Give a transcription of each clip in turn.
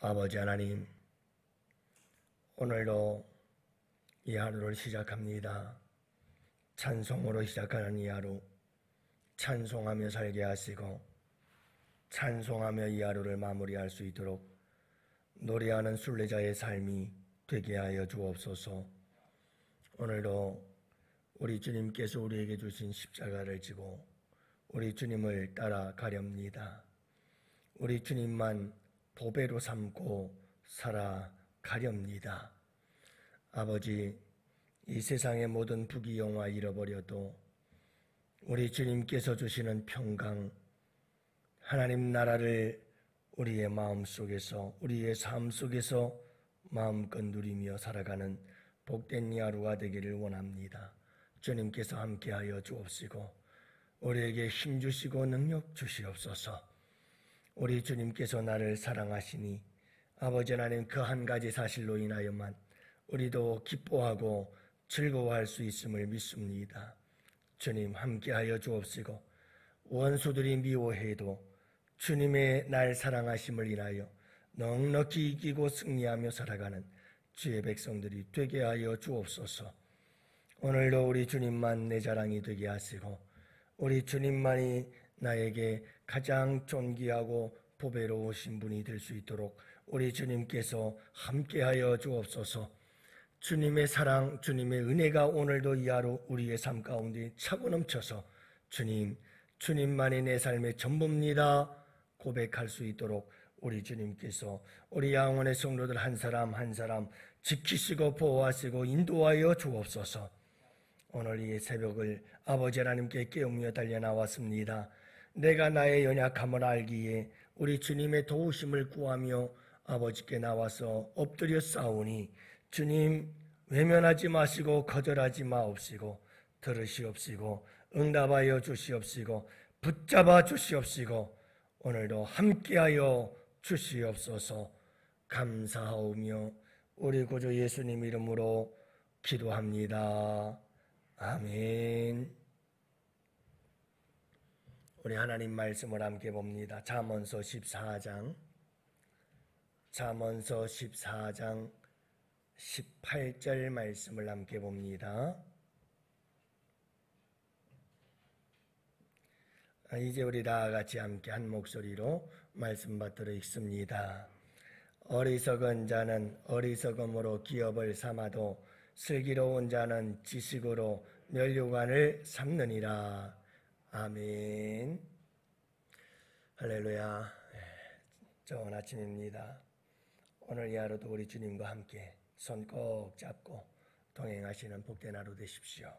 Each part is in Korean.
아버지 하나님, 오늘도 이 하루를 시작합니다. 찬송으로 시작하는 이 하루, 찬송하며 살게 하시고 찬송하며 이 하루를 마무리할 수 있도록 노래하는 순례자의 삶이 되게 하여 주옵소서. 오늘도 우리 주님께서 우리에게 주신 십자가를 지고 우리 주님을 따라가렵니다. 우리 주님만 보배로 삼고 살아가렵니다. 아버지, 이 세상의 모든 부귀영화 잃어버려도 우리 주님께서 주시는 평강, 하나님 나라를 우리의 마음속에서, 우리의 삶 속에서 마음껏 누리며 살아가는 복된 이 하루가 되기를 원합니다. 주님께서 함께하여 주옵시고 우리에게 힘 주시고 능력 주시옵소서. 우리 주님께서 나를 사랑하시니 아버지 하나님, 그 한 가지 사실로 인하여만 우리도 기뻐하고 즐거워할 수 있음을 믿습니다. 주님 함께하여 주옵시고 원수들이 미워해도 주님의 날 사랑하심을 인하여 넉넉히 이기고 승리하며 살아가는 주의 백성들이 되게 하여 주옵소서. 오늘도 우리 주님만 내 자랑이 되게 하시고 우리 주님만이 나에게 가장 존귀하고 보배로우신 분이 될 수 있도록 우리 주님께서 함께하여 주옵소서. 주님의 사랑, 주님의 은혜가 오늘도 이 하루 우리의 삶 가운데 차고 넘쳐서 주님만이 내 삶의 전부입니다 고백할 수 있도록 우리 주님께서 우리 양원의 성도들 한 사람 한 사람 지키시고 보호하시고 인도하여 주옵소서. 오늘 이 새벽을 아버지 하나님께 깨우며 달려나왔습니다. 내가 나의 연약함을 알기에 우리 주님의 도우심을 구하며 아버지께 나와서 엎드려 싸우니 주님 외면하지 마시고 거절하지 마옵시고 들으시옵시고 응답하여 주시옵시고 붙잡아 주시옵시고 오늘도 함께하여 주시옵소서. 감사하오며 우리 구주 예수님 이름으로 기도합니다. 아멘. 우리 하나님 말씀을 함께 봅니다. 잠언서 14장 18절 말씀을 함께 봅니다. 이제 우리 다 같이 함께 한 목소리로 말씀 받들어 읽습니다. 어리석은 자는 어리석음으로 기업을 삼아도 슬기로운 자는 지식으로 면류관을 삼느니라. 아멘. 할렐루야. 좋은 아침입니다. 오늘 이 하루도 우리 주님과 함께 손 꼭 잡고 동행하시는 복된 하루 되십시오.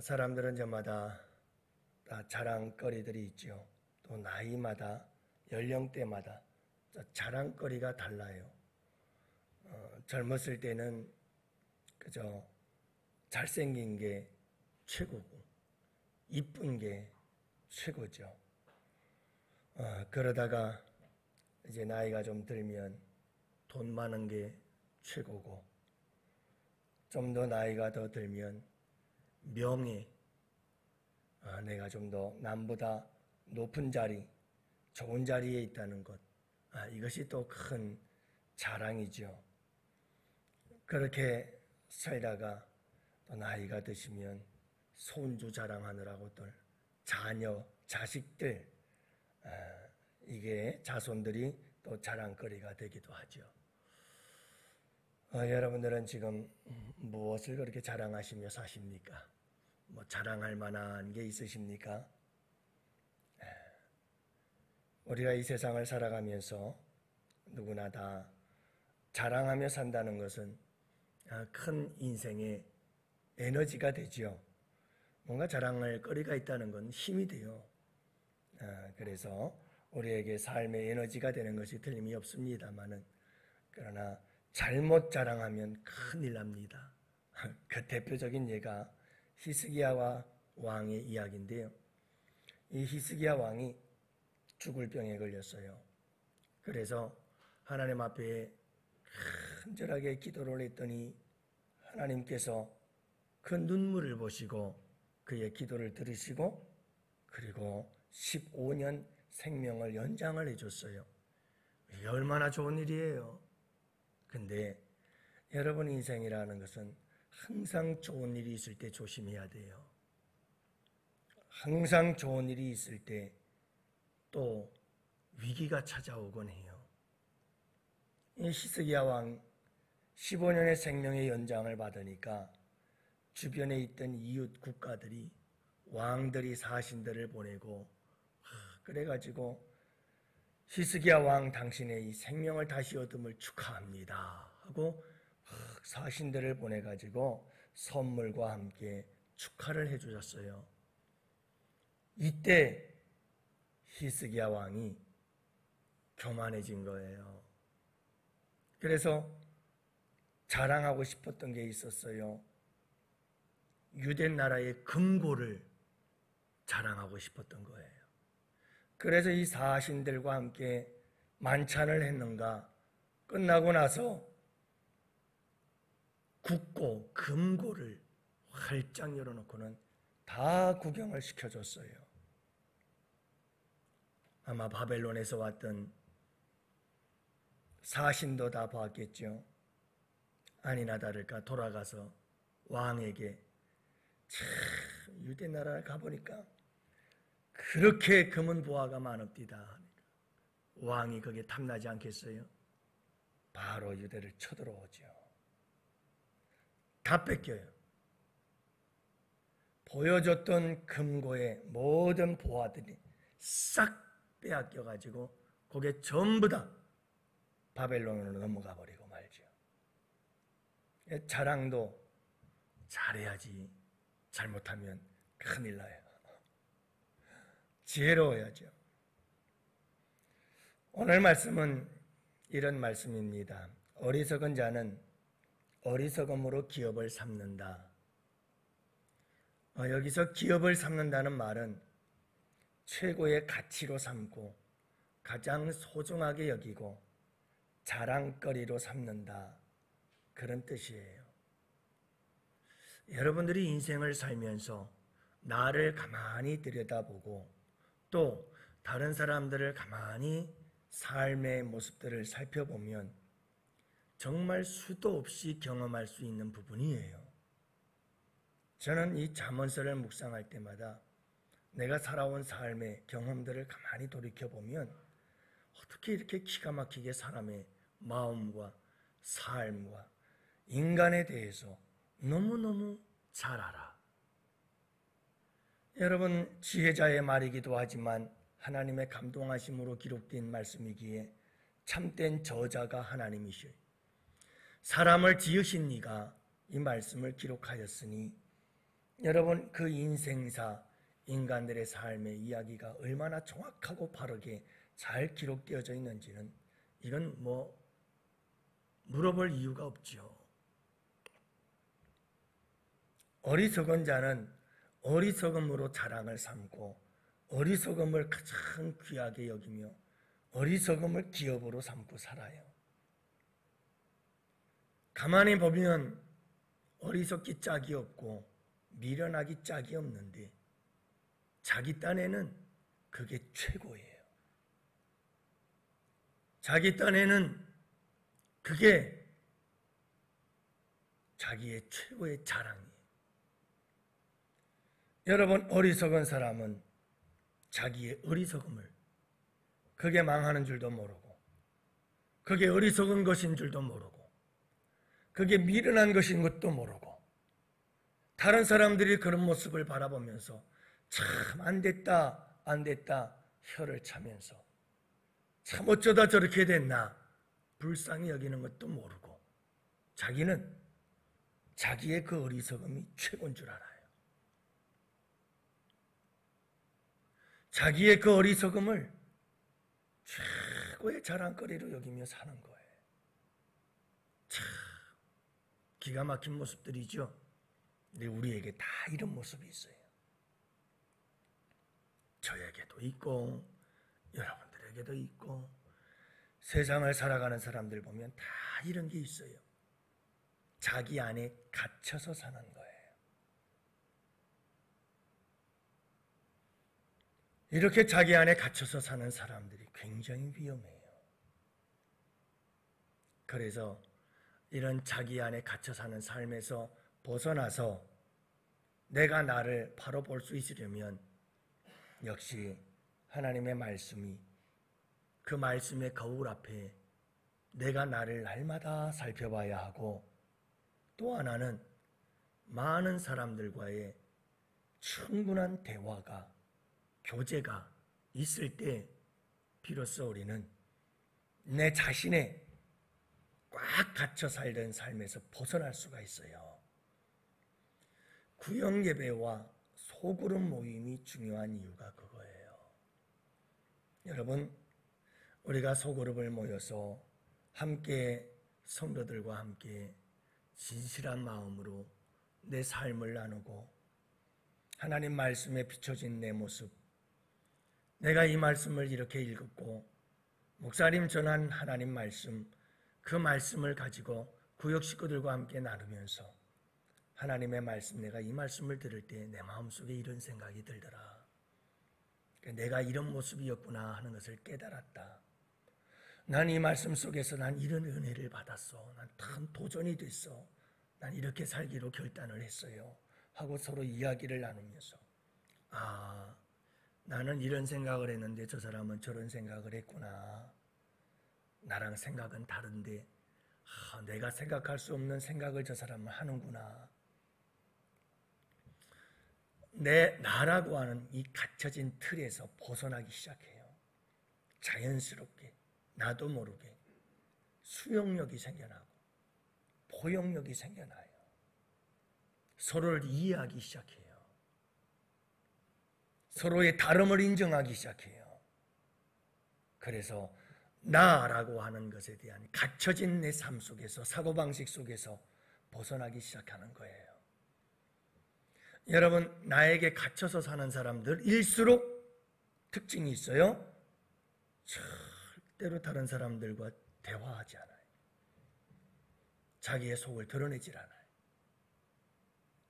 사람들은 저마다 다 자랑거리들이 있죠. 또 나이마다 연령대마다 자랑거리가 달라요. 젊었을 때는 그저 잘생긴 게 최고고 이쁜 게 최고죠. 그러다가 이제 나이가 좀 들면 돈 많은 게 최고고 좀 더 나이가 더 들면 명예, 내가 좀 더 남보다 높은 자리, 좋은 자리에 있다는 것, 이것이 또 큰 자랑이죠. 그렇게 살다가 또 나이가 드시면 손주 자랑하느라고들 자녀, 자식들, 이게 자손들이 또 자랑거리가 되기도 하죠. 여러분들은 지금 무엇을 그렇게 자랑하시며 사십니까? 뭐 자랑할 만한 게 있으십니까? 우리가 이 세상을 살아가면서 누구나 다 자랑하며 산다는 것은 큰 인생의 에너지가 되죠. 뭔가 자랑할 거리가 있다는 건 힘이 돼요. 그래서 우리에게 삶의 에너지가 되는 것이 틀림이 없습니다만은, 그러나 잘못 자랑하면 큰일 납니다. 그 대표적인 예가 히스기야와 왕의 이야기인데요. 이 히스기야 왕이 죽을 병에 걸렸어요. 그래서 하나님 앞에 간절하게 기도를 했더니 하나님께서 그 눈물을 보시고 그의 기도를 들으시고 그리고 15년 생명을 연장을 해줬어요. 이게 얼마나 좋은 일이에요. 근데 여러분 인생이라는 것은 항상 좋은 일이 있을 때 조심해야 돼요. 항상 좋은 일이 있을 때 또 위기가 찾아오곤 해요. 이 히스기야 왕 15년의 생명의 연장을 받으니까 주변에 있던 이웃 국가들이 왕들이 사신들을 보내고 그래가지고 히스기야 왕 당신의 이 생명을 다시 얻음을 축하합니다 하고 사신들을 보내가지고 선물과 함께 축하를 해주셨어요. 이때 히스기야 왕이 교만해진 거예요. 그래서 자랑하고 싶었던 게 있었어요. 유대 나라의 금고를 자랑하고 싶었던 거예요. 그래서 이 사신들과 함께 만찬을 했는가 끝나고 나서 국고, 금고를 활짝 열어놓고는 다 구경을 시켜줬어요. 아마 바벨론에서 왔던 사신도 다 봤겠죠. 아니나 다를까 돌아가서 왕에게 참 유대 나라에 가보니까 그렇게 금은 보화가 많읍디다. 왕이 거기에 탐나지 않겠어요? 바로 유대를 쳐들어오죠. 다 뺏겨요. 보여줬던 금고의 모든 보화들이 싹 빼앗겨가지고 그게 전부 다 바벨론으로 넘어가 버리고 말죠. 자랑도 잘해야지 잘못하면 큰일 나요. 지혜로워야죠. 오늘 말씀은 이런 말씀입니다. 어리석은 자는 어리석음으로 기업을 삼는다. 여기서 기업을 삼는다는 말은 최고의 가치로 삼고 가장 소중하게 여기고 자랑거리로 삼는다. 그런 뜻이에요. 여러분들이 인생을 살면서 나를 가만히 들여다보고 또 다른 사람들을 가만히 삶의 모습들을 살펴보면 정말 수도 없이 경험할 수 있는 부분이에요. 저는 이 잠언서를 묵상할 때마다 내가 살아온 삶의 경험들을 가만히 돌이켜보면 어떻게 이렇게 기가 막히게 사람의 마음과 삶과 인간에 대해서 너무너무 잘 알아. 여러분, 지혜자의 말이기도 하지만 하나님의 감동하심으로 기록된 말씀이기에 참된 저자가 하나님이시오. 사람을 지으신 이가 이 말씀을 기록하였으니 여러분, 그 인생사 인간들의 삶의 이야기가 얼마나 정확하고 바르게 잘 기록되어져 있는지는 이건 물어볼 이유가 없죠. 어리석은 자는 어리석음으로 자랑을 삼고 어리석음을 가장 귀하게 여기며 어리석음을 기업으로 삼고 살아요. 가만히 보면 어리석기 짝이 없고 미련하기 짝이 없는데 자기 딴에는 그게 최고예요. 자기 딴에는 그게 자기의 최고의 자랑이에요. 여러분, 어리석은 사람은 자기의 어리석음을 그게 망하는 줄도 모르고 그게 어리석은 것인 줄도 모르고 그게 미련한 것인 것도 모르고 다른 사람들이 그런 모습을 바라보면서 참 안됐다 혀를 차면서 참 어쩌다 저렇게 됐나 불쌍히 여기는 것도 모르고 자기는 자기의 그 어리석음이 최고인 줄 알아요. 자기의 그 어리석음을 최고의 자랑거리로 여기며 사는 거예요. 참 기가 막힌 모습들이죠. 근데 우리에게 다 이런 모습이 있어요. 저에게도 있고 여러분들에게도 있고 세상을 살아가는 사람들 보면 다 이런 게 있어요. 자기 안에 갇혀서 사는 거예요. 이렇게 자기 안에 갇혀서 사는 사람들이 굉장히 위험해요. 그래서 이런 자기 안에 갇혀 사는 삶에서 벗어나서 내가 나를 바로 볼 수 있으려면 역시 하나님의 말씀이 그 말씀의 거울 앞에 내가 나를 날마다 살펴봐야 하고, 또 하나는 많은 사람들과의 충분한 대화가, 교제가 있을 때 비로소 우리는 내 자신의 꽉 갇혀 살던 삶에서 벗어날 수가 있어요. 구역 예배와 소그룹 모임이 중요한 이유가 그거예요. 여러분, 우리가 소그룹을 모여서 함께 성도들과 함께 진실한 마음으로 내 삶을 나누고 하나님 말씀에 비춰진 내 모습, 내가 이 말씀을 이렇게 읽었고 목사님 전한 하나님 말씀, 그 말씀을 가지고 구역 식구들과 함께 나누면서 하나님의 말씀, 내가 이 말씀을 들을 때 내 마음속에 이런 생각이 들더라. 내가 이런 모습이었구나 하는 것을 깨달았다. 난 이 말씀 속에서 난 이런 은혜를 받았어. 난 큰 도전이 됐어. 난 이렇게 살기로 결단을 했어요. 하고 서로 이야기를 나누면서, 아, 나는 이런 생각을 했는데 저 사람은 저런 생각을 했구나. 나랑 생각은 다른데 내가 생각할 수 없는 생각을 저 사람은 하는구나. 나라고 하는 이 갇혀진 틀에서 벗어나기 시작해요. 자연스럽게 나도 모르게 수용력이 생겨나고 포용력이 생겨나요. 서로를 이해하기 시작해요. 서로의 다름을 인정하기 시작해요. 그래서 나라고 하는 것에 대한 갇혀진 내 삶 속에서, 사고방식 속에서 벗어나기 시작하는 거예요. 여러분, 나에게 갇혀서 사는 사람들일수록 특징이 있어요. 절대로 다른 사람들과 대화하지 않아요. 자기의 속을 드러내질 않아요.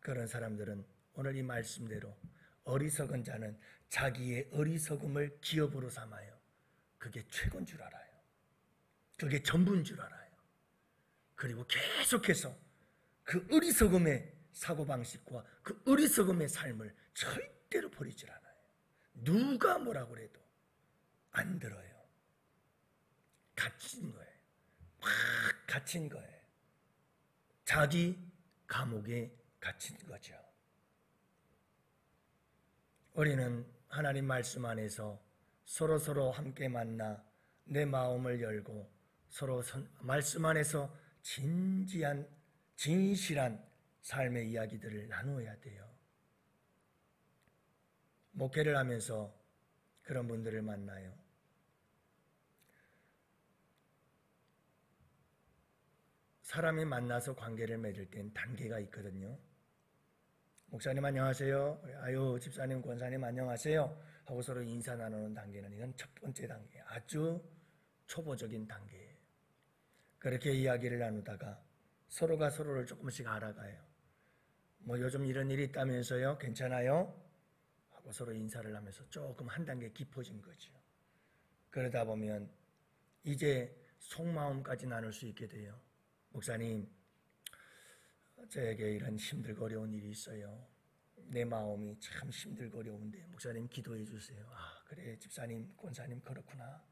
그런 사람들은 오늘 이 말씀대로 어리석은 자는 자기의 어리석음을 기업으로 삼아요. 그게 최고인 줄 알아요. 그게 전부인 줄 알아요. 그리고 계속해서 그 어리석음의 사고방식과 그 어리석음의 삶을 절대로 버리질 않아요. 누가 뭐라고 해도 안 들어요. 갇힌 거예요. 확 갇힌 거예요. 자기 감옥에 갇힌 거죠. 우리는 하나님 말씀 안에서 서로 함께 만나 내 마음을 열고 서로 말씀 안에서 진실한 삶의 이야기들을 나누어야 돼요. 목회를 하면서 그런 분들을 만나요. 사람이 만나서 관계를 맺을 땐 단계가 있거든요. 목사님 안녕하세요. 아유, 집사님, 권사님 안녕하세요. 하고 서로 인사 나누는 단계는, 이건 첫 번째 단계, 아주 초보적인 단계예요. 그렇게 이야기를 나누다가 서로가 서로를 조금씩 알아가요. 뭐 요즘 이런 일이 있다면서요? 괜찮아요? 하고 서로 인사를 하면서 조금 한 단계 깊어진 거죠. 그러다 보면 이제 속마음까지 나눌 수 있게 돼요. 목사님, 저에게 이런 힘들고 어려운 일이 있어요. 내 마음이 참 힘들고 어려운데 목사님 기도해 주세요. 아, 그래 집사님, 권사님 그렇구나.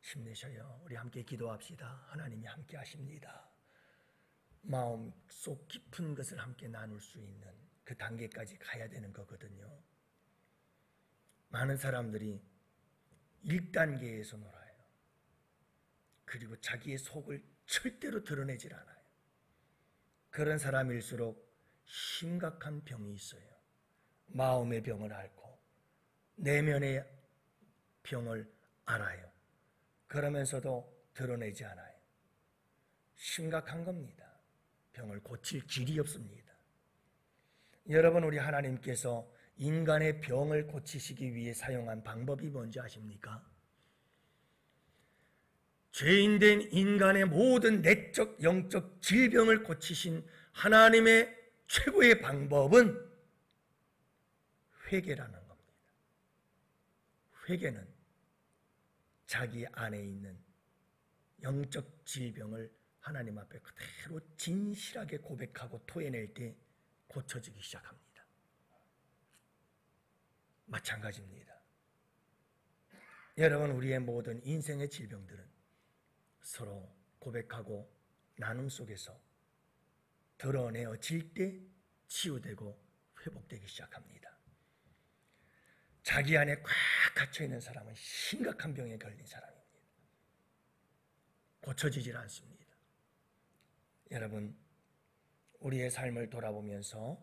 힘내셔요. 우리 함께 기도합시다. 하나님이 함께 하십니다. 마음 속 깊은 것을 함께 나눌 수 있는 그 단계까지 가야 되는 거거든요. 많은 사람들이 1단계에서 놀아요. 그리고 자기의 속을 절대로 드러내질 않아요. 그런 사람일수록 심각한 병이 있어요. 마음의 병을 앓고 내면의 병을 알아요. 그러면서도 드러내지 않아요. 심각한 겁니다. 병을 고칠 길이 없습니다. 여러분, 우리 하나님께서 인간의 병을 고치시기 위해 사용한 방법이 뭔지 아십니까? 죄인된 인간의 모든 내적, 영적 질병을 고치신 하나님의 최고의 방법은 회개라는 겁니다. 회개는 자기 안에 있는 영적 질병을 하나님 앞에 그대로 진실하게 고백하고 토해낼 때 고쳐지기 시작합니다. 마찬가지입니다. 여러분, 우리의 모든 인생의 질병들은 서로 고백하고 나눔 속에서 드러내어질 때 치유되고 회복되기 시작합니다. 자기 안에 꽉 갇혀있는 사람은 심각한 병에 걸린 사람입니다. 고쳐지질 않습니다. 여러분, 우리의 삶을 돌아보면서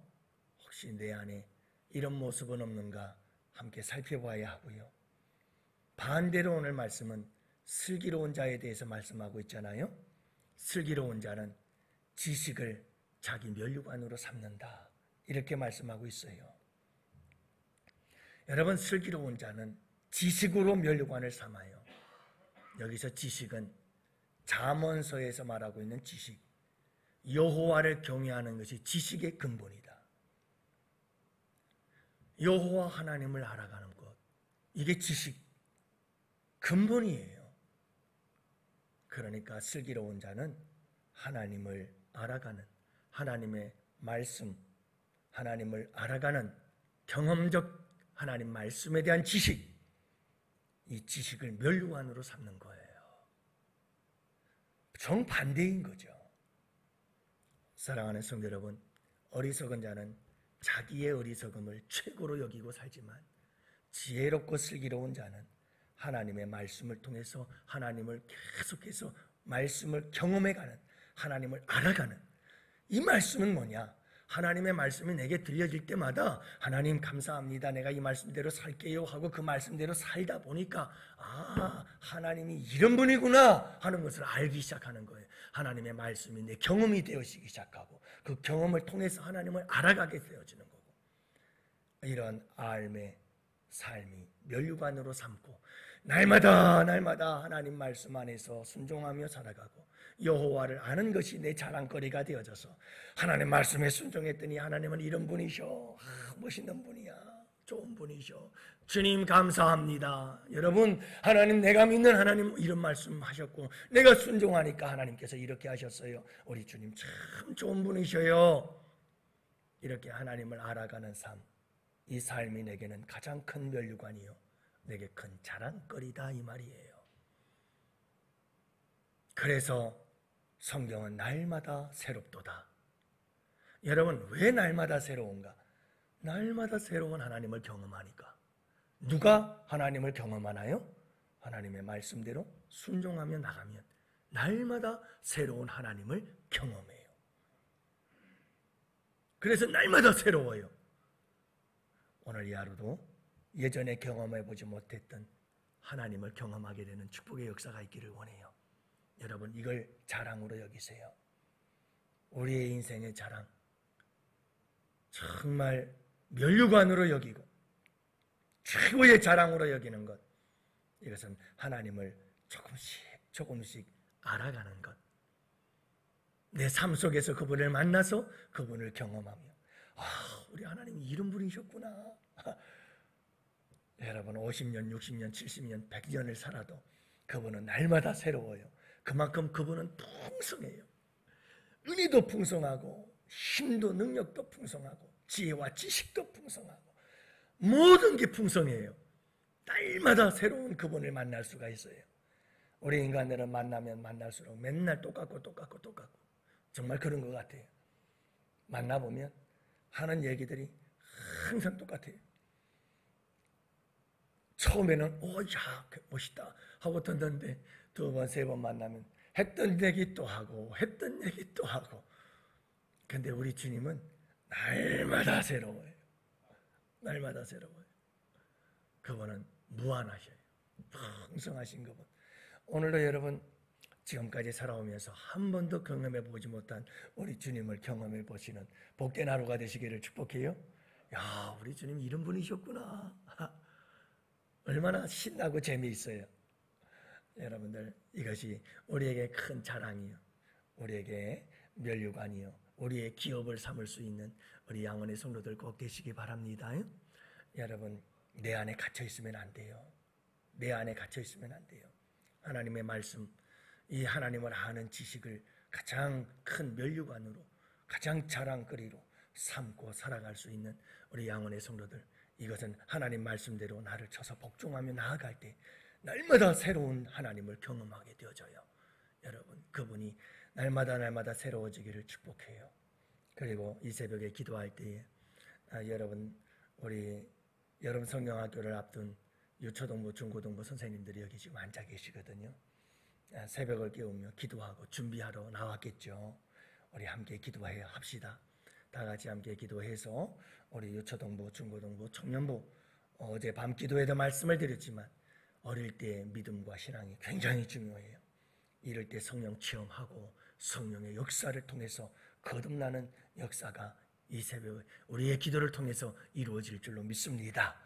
혹시 내 안에 이런 모습은 없는가 함께 살펴봐야 하고요. 반대로 오늘 말씀은 슬기로운 자에 대해서 말씀하고 있잖아요. 슬기로운 자는 지식을 자기 면류관으로 삼는다, 이렇게 말씀하고 있어요. 여러분, 슬기로운 자는 지식으로 면류관을 삼아요. 여기서 지식은 잠언서에서 말하고 있는 지식, 여호와를 경외하는 것이 지식의 근본이다. 여호와 하나님을 알아가는 것, 이게 지식 근본이에요. 그러니까 슬기로운 자는 하나님을 알아가는, 하나님의 말씀, 하나님을 알아가는 경험적 하나님 말씀에 대한 지식, 이 지식을 면류관으로 삼는 거예요. 정반대인 거죠. 사랑하는 성도 여러분, 어리석은 자는 자기의 어리석음을 최고로 여기고 살지만 지혜롭고 슬기로운 자는 하나님의 말씀을 통해서 하나님을 계속해서 말씀을 경험해가는, 하나님을 알아가는, 이 말씀은 뭐냐? 하나님의 말씀이 내게 들려질 때마다 하나님 감사합니다, 내가 이 말씀대로 살게요 하고 그 말씀대로 살다 보니까 하나님이 이런 분이구나 하는 것을 알기 시작하는 거예요. 하나님의 말씀이 내 경험이 되어지기 시작하고 그 경험을 통해서 하나님을 알아가게 되어지는 거고, 이런 삶의 삶이 면류관으로 삼고 날마다 하나님 말씀 안에서 순종하며 살아가고 여호와를 아는 것이 내 자랑거리가 되어져서 하나님 말씀에 순종했더니 하나님은 이런 분이셔, 멋있는 분이야, 좋은 분이셔, 주님 감사합니다. 여러분, 하나님, 내가 믿는 하나님 이런 말씀 하셨고 내가 순종하니까 하나님께서 이렇게 하셨어요. 우리 주님 참 좋은 분이셔요. 이렇게 하나님을 알아가는 삶, 이 삶이 내게는 가장 큰 면류관이요, 내게 큰 자랑거리다, 이 말이에요. 그래서 성경은 날마다 새롭도다. 여러분, 왜 날마다 새로운가? 날마다 새로운 하나님을 경험하니까. 누가 하나님을 경험하나요? 하나님의 말씀대로 순종하며 나가면 날마다 새로운 하나님을 경험해요. 그래서 날마다 새로워요. 오늘 이 하루도 예전에 경험해보지 못했던 하나님을 경험하게 되는 축복의 역사가 있기를 원해요. 여러분, 이걸 자랑으로 여기세요. 우리의 인생의 자랑, 정말 면류관으로 여기고 최고의 자랑으로 여기는 것, 이것은 하나님을 조금씩 알아가는 것, 내 삶 속에서 그분을 만나서 그분을 경험하며 우리 하나님이 이런 분이셨구나. 여러분, 50년, 60년, 70년, 100년을 살아도 그분은 날마다 새로워요. 그만큼 그분은 풍성해요. 은혜도 풍성하고 힘도 능력도 풍성하고 지혜와 지식도 풍성하고 모든 게 풍성해요. 날마다 새로운 그분을 만날 수가 있어요. 우리 인간들은 만나면 만날수록 맨날 똑같고 정말 그런 것 같아요. 만나보면 하는 얘기들이 항상 똑같아요. 처음에는 야, 멋있다 하고 듣는데 두 번, 세 번 만나면 했던 얘기 또 하고 했던 얘기 또 하고. 근데 우리 주님은 날마다 새로워요. 날마다 새로워요. 그분은 무한하셔요. 풍성하신 그분. 오늘도 여러분, 지금까지 살아오면서 한 번도 경험해 보지 못한 우리 주님을 경험해 보시는 복된 하루가 되시기를 축복해요. 야, 우리 주님 이런 분이셨구나. 얼마나 신나고 재미있어요. 여러분들, 이것이 우리에게 큰 자랑이요, 우리에게 면류관이요, 우리의 기업을 삼을 수 있는 우리 양원의 성도들 꼭 되시기 바랍니다. 여러분, 내 안에 갇혀 있으면 안 돼요. 내 안에 갇혀 있으면 안 돼요. 하나님의 말씀, 이 하나님을 아는 지식을 가장 큰 면류관으로, 가장 자랑거리로 삼고 살아갈 수 있는 우리 양원의 성도들, 이것은 하나님 말씀대로 나를 쳐서 복종하며 나아갈 때 날마다 새로운 하나님을 경험하게 되어져요. 여러분, 그분이 날마다 새로워지기를 축복해요. 그리고 이 새벽에 기도할 때에 우리 여름 성경학교를 앞둔 유초동부, 중고동부 선생님들이 여기 지금 앉아 계시거든요. 새벽을 깨우며 기도하고 준비하러 나왔겠죠. 우리 함께 기도해야 합시다. 다 같이 함께 기도해서 우리 유초동부, 중고동부, 청년부, 어제 밤 기도에도 말씀을 드렸지만 어릴 때 믿음과 신앙이 굉장히 중요해요. 이럴 때 성령 체험하고 성령의 역사를 통해서 거듭나는 역사가 이 새벽에 우리의 기도를 통해서 이루어질 줄로 믿습니다.